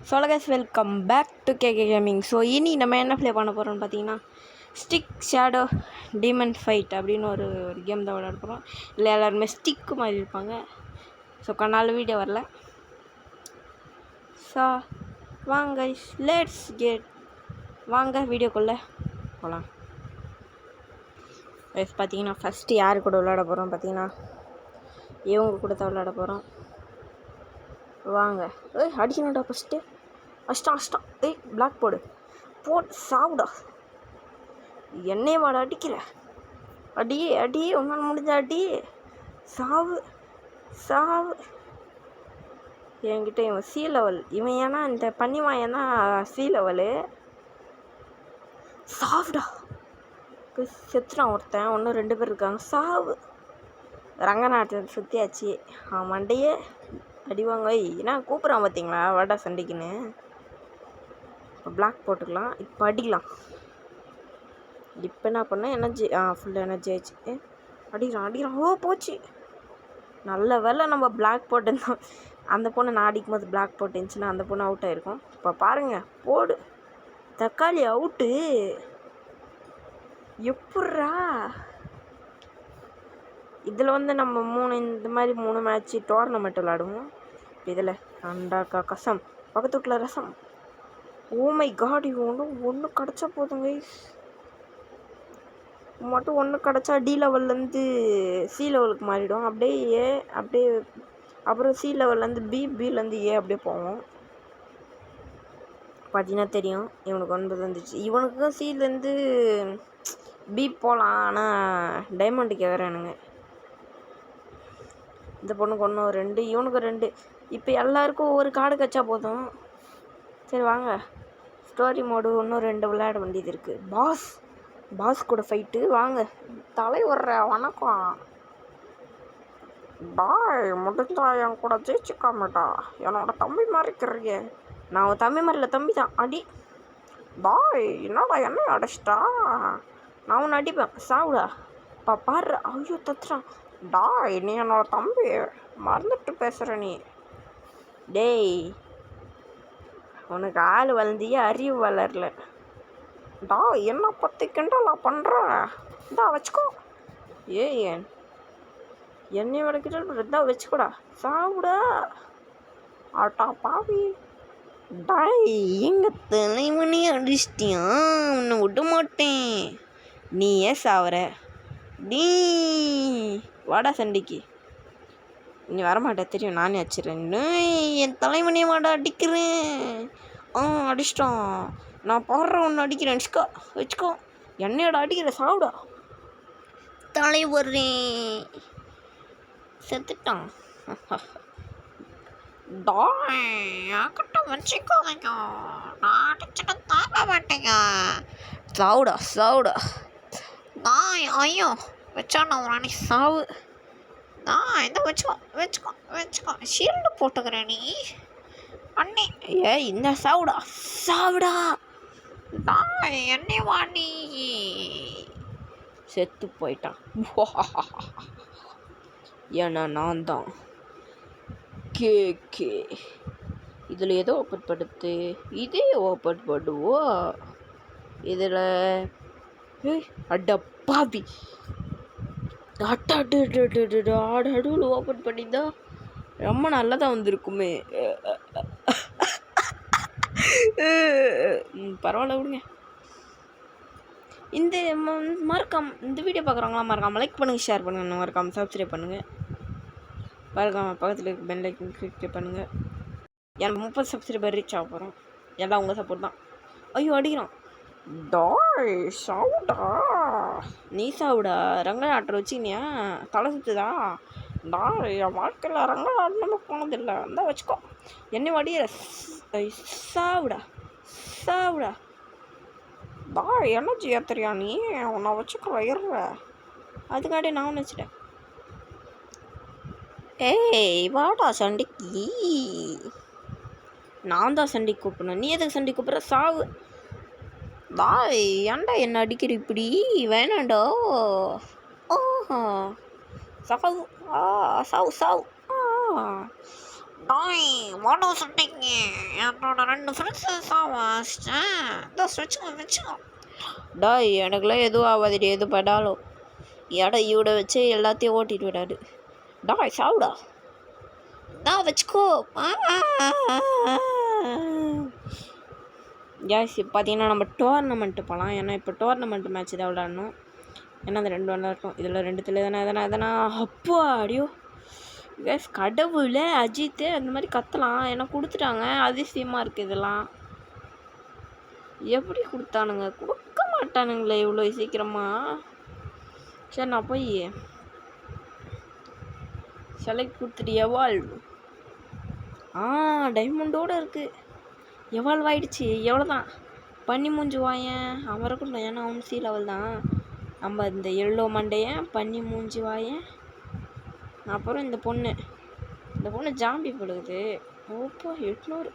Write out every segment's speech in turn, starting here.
So guys welcome back to KK gaming. So இனி நம்ம என்ன ப்ளே பண்ண போகிறோம்னு பார்த்தீங்கன்னா ஸ்டிக் ஷேடோ டீமன் ஃபைட் அப்படின்னு ஒரு கேம் தான் விளையாட போகிறோம். இல்லை எல்லாருமே ஸ்டிக்கு மாதிரி இருப்பாங்க. ஸோ கண்ணால் வீடியோ வரல. ஸோ வாங்க லெட்ஸ் கெட் வாங்க வீடியோக்குள்ளே போகலாம். கைஸ் பார்த்தீங்கன்னா ஃபஸ்ட்டு யார் கூட விளையாட போகிறோம் பார்த்தீங்கன்னா இவங்க கூட தான் விளையாட போகிறோம். வாங்க அடிக்கணும்டா ஃபஸ்ட்டு. அஷ்டம் பிளாக் போடு சாவுடா. என்னையே வாட அடிக்கிற அடி உன்னால் முடிஞ்ச அடி. சாவு என்கிட்ட இவன் சி லெவல். இவன் ஏன்னா இந்த பன்னிவாயன் தான் சி லெவலு. சாவுடா. செத்துட்டான் ஒருத்தன். ஒன்றும் 2 பேர் இருக்காங்க. சாவு. ரங்கநாட்டை சுற்றியாச்சு. மண்டையே அடிவாங்க. ஏன்னா கூப்பிட்றான் பார்த்தீங்களா வாடா சண்டைக்குன்னு. இப்போ பிளாக் போட்டுக்கலாம். இப்போ அடிக்கலாம். இப்போ என்ன பண்ணேன், எனர்ஜி ஃபுல் எனர்ஜி ஆயிடுச்சு. அடிக்கிறான். ஓ போச்சு. நல்ல வேலை நம்ம பிளாக் போட்டுருந்தோம். அந்த பொண்ணு நான் அடிக்கும் போது பிளாக் போட்டுருந்துச்சுன்னா அந்த பொண்ணு அவுட் ஆகிருக்கும். இப்போ பாருங்கள், போடு தக்காளி அவுட்டு. எப்பட்றா இதில் நம்ம இந்த மாதிரி 3 மேட்ச்சு டோர்னமெண்ட் விளாடுவோம். இப்போ இதில் அண்டாக்கா கசம் பக்கத்து வீட்டில் ரசம். ஓமை காட். ஒன்று கிடச்சா போதுங்க. மட்டும் ஒன்று கிடச்சா டி லெவல்லேருந்து சி லெவலுக்கு மாறிடும். அப்படியே அப்புறம் சி லெவல்லேருந்து பிலேருந்து ஏ அப்படியே போவோம். பார்த்தீங்கன்னா தெரியும். இவனுக்கு 9 வந்துச்சு. இவனுக்கும் சிலேருந்து பி போகலாம். ஆனால் டைமண்டு கேட்குறானுங்க. இந்த பொண்ணுக்கு 1 2 இவனுக்கு 2. இப்போ எல்லாருக்கும் ஒரு கார்டு கச்சா போதும். சரி வாங்க ஸ்டோரி மோடு இன்னும் 2 விளையாட வேண்டியது இருக்குது. பாஸ் கூட ஃபைட்டு. வாங்க தலைவர் வணக்கம். டாய் முடிஞ்சா என் கூட ஜெயிச்சுக்காமட்டா. என்னோட தம்பி மாதிரிக்கிறீங்க. நான் உன் தம்பி மாதிரில தம்பி தான். அடி டாய். என்னடா என்ன அடிச்சிட்டா. நான் ஒன்று அடிப்பேன். சாவுடா. பாரு. ஐயோ தத்துறான். டாய் நீ என்னோட தம்பி மறந்துட்டு பேசுகிற நீ. டேய் உனக்கு ஆள் வளர்ந்தியே அறிவு வளரல. டா என்ன பற்றி கிண்டலா பண்ணுற. இந்தா வச்சுக்கோ. ஏன் என்னையோட கிண்டல் இந்தா வச்சுக்கூடா. சாவுடா. ஆட்டா பாவி. டாய் எங்கள் தலைமணி அடிச்சிட்டியா. உன்னை விட மாட்டேன். நீ ஏன் சாவற. நீ வாடா சண்டைக்கு. நீ வரமாட்டே தெரியும். நானே அடிச்சிடுறேன். என் தலைமணியை வாடா அடிக்கிறேன். அடிச்சிட்டான். நான் பாடுற ஒன்று அடிக்கிறேன். வச்சுக்கோ. என்னையோட அடிக்கிற. சாவுடா. தலைவரே செத்துட்டான். டாய்கிட்ட வச்சுக்கோங்க. நான் அடிச்சுட்டு தாங்க மாட்டேங்க. சாவுடா. நான் ஐயோ வச்சா நான் ஒரு அணி சாவு. இந்த வச்சுக்கோ. ஷீல்டு போட்டுக்கிறேன் நீ அண்ணே. இந்த சாவுடா. என்னை வாணி செத்து போயிட்டான். ஏன்னா நான் தான் கேக்கே. இதில் எதோ ஓப்பன் படுத்து இதே ஓப்பன் பண்ணுவோம். இதில் அடப்பாவி அடூல் ஓப்பன் பண்ணியிருந்தா ரொம்ப நல்லதாக வந்திருக்குமே. பரவாயில்ல விடுங்க. இந்த வீடியோ பார்க்குறவங்களாம் மறக்காமல் லைக் பண்ணுங்கள், ஷேர் பண்ணுங்கள், மறக்காமல் சப்ஸ்கிரைப் பண்ணுங்கள். மறக்காமல் பக்கத்தில் இருக்க பெல் ஐக்கன் கிளிக் பண்ணுங்கள். எனக்கு 30 சப்ஸ்கிரைபர் ரீச் ஆக போகிறோம். எல்லாம் உங்கள் சப்போர்ட் தான். ஐயோ அடிக்கிறான். டாய் சாவுடா. நீ சாவுடா. ரங்கநாட்டை வச்சுக்கினியா தலை சுற்றுதா. டாய் என் வாழ்க்கையில் ரங்கநாட்டை போனதில்லை. அந்த வச்சுக்கோ. என்னை வடிகிற. சாவுடா. டாய் எனர்ஜி ஏற்றுறியா நீ. உன்னை வச்சுக்கிற இருற. அதுக்காடி நான் ஒன்று வச்சுட்டேன். ஏய் வாடா சண்டைக்கு. நான் தான் சண்டைக்கு கூப்பிடணும். நீ எதுக்கு சண்டைக்கு கூப்பிட்ற. சாவு. டாய் ஏன்டா என்ன அடிக்கிற இப்படி. வேணாண்டா. சாவு. சாவு. டாய் வாடா சொன்னீங்க என்னோட 2 ஃப்ரெண்ட்ஸு சாவாச்சிட்டேன். இந்த வச்சுக்கோ. டாய் எனக்குலாம் எதுவும் ஆகாதுடி, எது படாலும் இவட வச்சு எல்லாத்தையும் ஓட்டிட்டு விடாது. டாய் சாவுடா. நான் வச்சுக்கோ. கேஸ் பார்த்தீங்கன்னா நம்ம டோர்னமெண்ட்டு போகலாம். ஏன்னா இப்போ டோர்னமெண்ட் மேட்ச் தான் விளாடணும். ஏன்னா அந்த 2 விளாட்டும். இதில் 2த்துல எதனா அப்போ அடியோ கேஸ் கடவுளே அஜித்து அந்த மாதிரி கத்தலாம். ஏன்னா கொடுத்துட்டாங்க. அதிசயமாக இருக்குது இதெல்லாம். எப்படி கொடுத்தானுங்க? கொடுக்க மாட்டானுங்களே இவ்வளோ சீக்கிரமாக. சரி நான் போய் செலக்ட் கொடுத்துட்டு எவால்வ். டைமண்டோடு இருக்குது. எவால்வ் ஆகிடுச்சு. எவ்வளோதான் பண்ணி மூஞ்சி வாயன் அவன் இருக்கட்டும். ஏன்னா அவன் சி லெவல் தான். நம்ம இந்த எல்லோ மண்டையன் பண்ணி மூஞ்சி வாயன். அப்புறம் இந்த பொண்ணு ஜாம்பி படுகுது. ஓப்போ 800.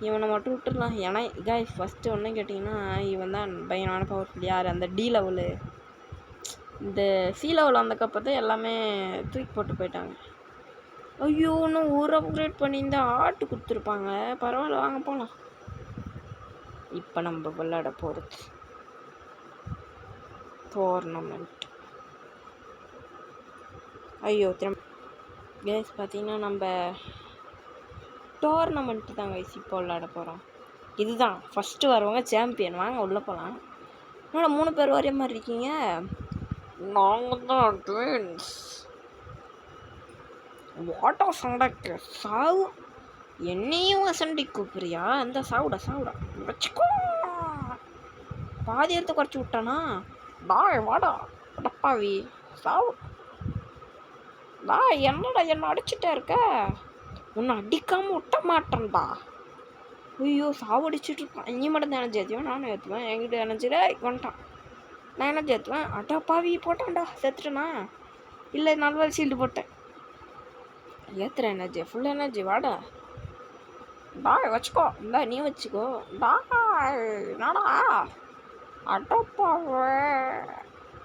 இவனை மட்டும் விட்டுடலாம். ஏன்னா காய்ஸ் ஃபஸ்ட்டு ஒன்று கேட்டிங்கன்னா இவன் தான் பயங்கரமான பவர்ஃபுல். யார் அந்த டி லெவலு. இந்த சி லெவல் வந்தக்கப்போ தான் எல்லாமே தூக்கி போட்டு போயிட்டாங்க. ஐயோ இன்னும் ஒரு அப்கிரேட் பண்ணியிருந்தா ஆட்டு கொடுத்துருப்பாங்க. பரவாயில்ல வாங்க போகலாம். இப்போ நம்ம விளையாட போகிறது டோர்னமெண்ட். ஐயோ திரும்ப கேஸ் பார்த்தீங்கன்னா நம்ம டோர்னமெண்ட்டு தான் கைஸ் இப்போ விளையாட போகிறோம். இதுதான் ஃபஸ்ட்டு வரவங்க சாம்பியன். வாங்க உள்ளே போகலாம். என்னோட 3 பேர் ஒரே மாதிரி இருக்கீங்க. நாங்கள் தான் ட்வின்ஸ். வாட்டா சண்டைக்கு சாவு. என்னையும் சண்டை கூப்பிடுறியா? இந்த சாவுடா வச்சுக்கோ. பாதி எடுத்து குறைச்சி விட்டானா? டாய் வாடா டப்பாவி சாவு. என்னடா என்ன அடிச்சுட்டே இருக்க? உன்னை அடிக்காமல் விட்ட மாட்டேன்டா. ஐயோ சாவு அடிச்சுட்டு இருப்பான். நீ மட்டும் தான் எனர்ஜி ஏற்றுவேன். நானும் ஏற்றுவேன். என்கிட்ட எனர்ஜியில் வந்துட்டான். நான் எனர்ஜி ஏற்றுவேன். அடப்பாவி போட்டான்டா. செத்துட்டேனா? இல்லை நல்ல ஷீல்டு போட்டேன். ஏற்றுற எனர்ஜி ஃபுல் எனர்ஜி வாடா. டாய் வச்சுக்கோ. இந்தா நீ வச்சுக்கோ. டாய் நாடா அடப்பாவே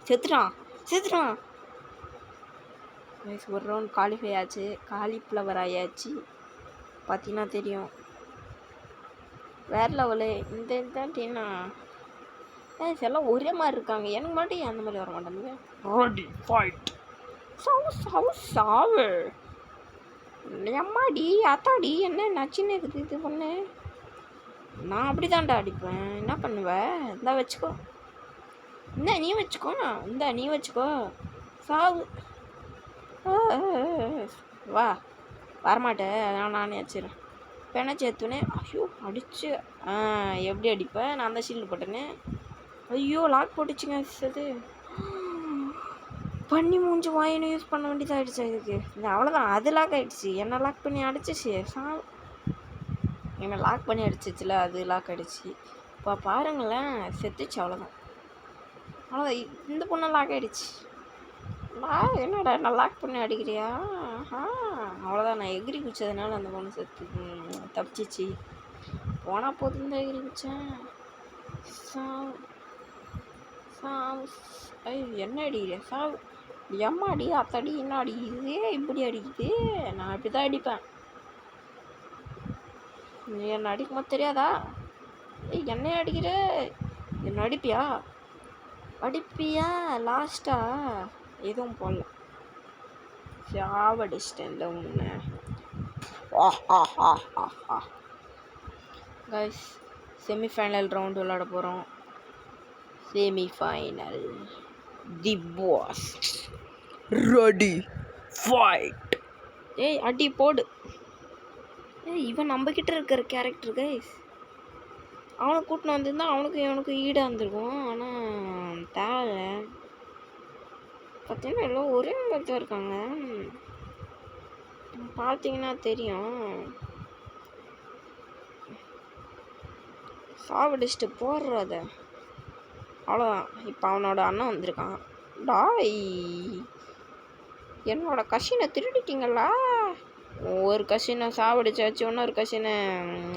செத்துட்டான். ஒரு ரவுண்ட் குவாலிஃபை ஆச்சு. காலிஃப்ளவர் ஆயாச்சு. பார்த்தீங்கன்னா தெரியும். வேறு லெவலு. இந்த இதாட்டின்னா எல்லாம் ஒரே மாதிரி இருக்காங்க. எனக்கு மட்டும் அந்த மாதிரி வர மாட்டேங்குது. Ready fight. சாவு அம்மாடி அத்தாடி என்ன நச்சுன்னு இருக்குது இது பண்ணு. நான் அப்படி தான்டா அடிப்பேன். என்ன பண்ணுவேன்? இந்தா வச்சுக்கோ. நீ வச்சுக்கோ. சாவு. வா வரமாட்டேன். அதனால் நானே வச்சிடறேன். பெண்ணை சேர்த்துனே. ஐயோ அடிச்சு. எப்படி அடிப்பேன்? நான் தான் ஷீல்டு போட்டேனே. ஐயோ லாக் போட்டுச்சுங்க. அது பண்ணி மூஞ்சி வாயின்னு யூஸ் பண்ண வேண்டியதாகிடுச்சு. இதுக்கு இது அவ்வளோதான். அது லாக் ஆகிடுச்சு. என்ன லாக் பண்ணி அடிச்சிச்சு. என்னை லாக் பண்ணி அடிச்சிச்சுல அது லாக் ஆகிடுச்சு. இப்போ பாருங்களேன் செத்துச்சு. அவ்வளோதான். இந்த பொண்ணை லாக் ஆகிடுச்சு. என்னடா என்ன லாக் பண்ணி அடிக்கிறியா? அவ்வளோதான். நான் எகிரி குச்சதுனால அந்த பொண்ணு செத்து தப்பிச்சிச்சு. போனால் போதும் தான் எகிரி குச்சேன். என்ன அடிக்கிறியா? சாவு. எம்மாடி அத்தடி என்ன அடிக்குது? இப்படி அடிக்குது. நான் இப்படி தான் அடிப்பேன். நீ என்ன அடிக்கும்போது தெரியாதா? என்ன அடிக்கிற? என்ன அடிப்பியா? லாஸ்ட்டா எதுவும் போடல. சாவடிச்சிட்டேன் இல்லை உன்னை. கைஸ் செமிஃபைனல் ரவுண்டு விளாட போகிறோம். செமிஃபைனல் தி பாஸ் ரெடி ஃபைட். அடி போடு. இவன் நம்மக்கிட்ட இருக்கிற கேரக்டர் கைஸ். அவனை கூட்டின்னு வந்திருந்தா அவனுக்கு ஈடாக இருந்திருக்கும். ஆனால் தேவை பார்த்தீங்கன்னா எல்லாம் ஒரே மாதிரி தான் இருக்காங்க. பார்த்தீங்கன்னா தெரியும். சாவடிச்சுட்டு போடுறத அவ்வளோதான். இப்போ அவனோட அண்ணன் வந்திருக்கான். டாய் என்னோட கசினை திருடிட்டீங்களா? ஒரு கசினை சாவடிச்சாச்சு. இன்னொரு கசினை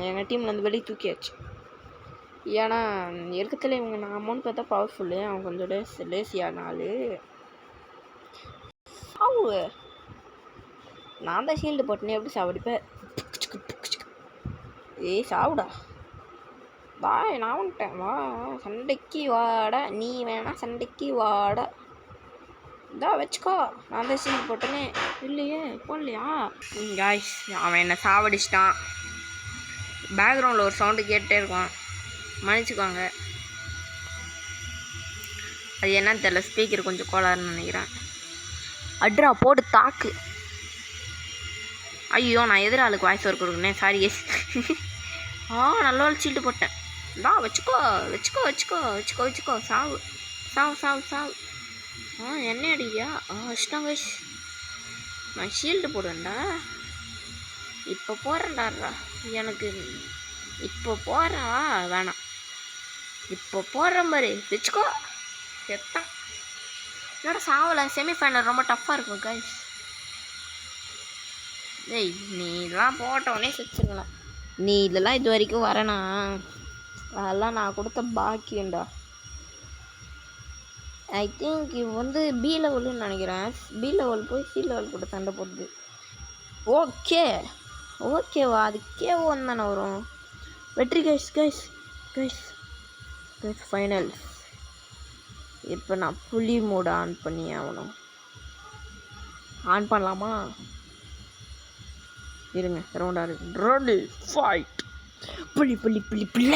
எங்கள் டீமில் வெளியே தூக்கியாச்சு. ஏன்னா இருக்கிறதுல இவங்க நான் அமௌண்ட் பார்த்தா பவர்ஃபுல்லு. அவன் கொஞ்சம் லேசியான ஆள். சாவு நான் தான் ஷீல்டு போட்டேனே, எப்படி சாவடிப்பேன்? ஏய் சாவுடா. வா நான் வந்துட்டேன். வா சண்டைக்கு வாடா, நீ வேணா சண்டைக்கு வாடா. இதா வச்சுக்கோ, நான் தான் ஷீல்டு போட்டேனே. இல்லையே போடலையா? காய்ஸ் அவன் என்னை சாவடிச்சிட்டான். பேக்ரவுண்டில் ஒரு சவுண்டு கேட்டே இருக்கான், மன்னிச்சுக்கோங்க. அது என்னன்னு தெரியல, ஸ்பீக்கர் கொஞ்சம் கோளாறுன்னு நினைக்கிறேன். அட்ரா போடு தாக்கு. ஐயோ நான் எதிராளுக்கு வாய்ஸ் ஒர்க் கொடுக்குறேன், சாரி எஸ். நல்ல சீட்டு போட்டேன். வச்சுக்கோ வச்சுக்கோ வச்சுக்கோ வச்சுக்கோ வச்சுக்கோ. சாவு சாவு சாவு சாவு. என்ன அடிக்கியா? இஷ்டம் கைஸ். நான் ஷீல்டு போடுவேன்டா. இப்போ போடுறேன்டாடுறா. எனக்கு இப்போ போடுறா வேணாம். இப்போ போடுறேன் பாரு, வச்சுக்கோ. செத்தான். என்னோட சாவலை. செமிஃபைனல் ரொம்ப டஃப்பாக இருக்கும் கைஸ். ஏய் நீ இதெல்லாம் போட்டவொடனே செத்துருக்கலாம். நீ இதெல்லாம் இது வரைக்கும் வரேனா, அதெல்லாம் நான் கொடுத்த பாக்கியண்டா. ஐ திங்க் இது வந்து பி லெவலுன்னு நினைக்கிறேன். பி லெவல் போய் சி லெவல் கூட சண்டை போடுது. ஓகே ஓகேவா? அது கேவோன்னு தானே வரும். வெற்றி guys guys guys guys final. இப்போ நான் புலி மோட் ஆன் பண்ணி ஆகணும். ஆன் பண்ணலாமா? இருங்க, ரவுண்டாக இருக்கு. Ready fight. புள்ளி புள்ளி புள்ளி புள்ள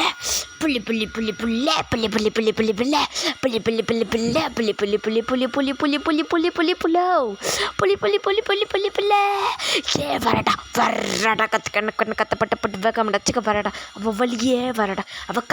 புள்ளி புள்ளி புள்ளி புள்ள புள்ளி புள்ளி புள்ளி புள்ளி புள்ள புள்ளி புள்ளி புள்ளி புள்ள புள்ளி புள்ளி புள்ளி புள்ளி புள்ளி புள்ளி புள்ளி புள்ளி புள்ளி புள்ளோ புள்ளி புள்ளி புள்ளி புள்ளி புள்ளி புள்ள. ஏ வரடா வரடா, கற்று கண்ணு கண்ணு கத்தப்பட்ட பட்டு வேகம் டச்சுக்க வரடா. அவள் வழியே வரடா. அவள்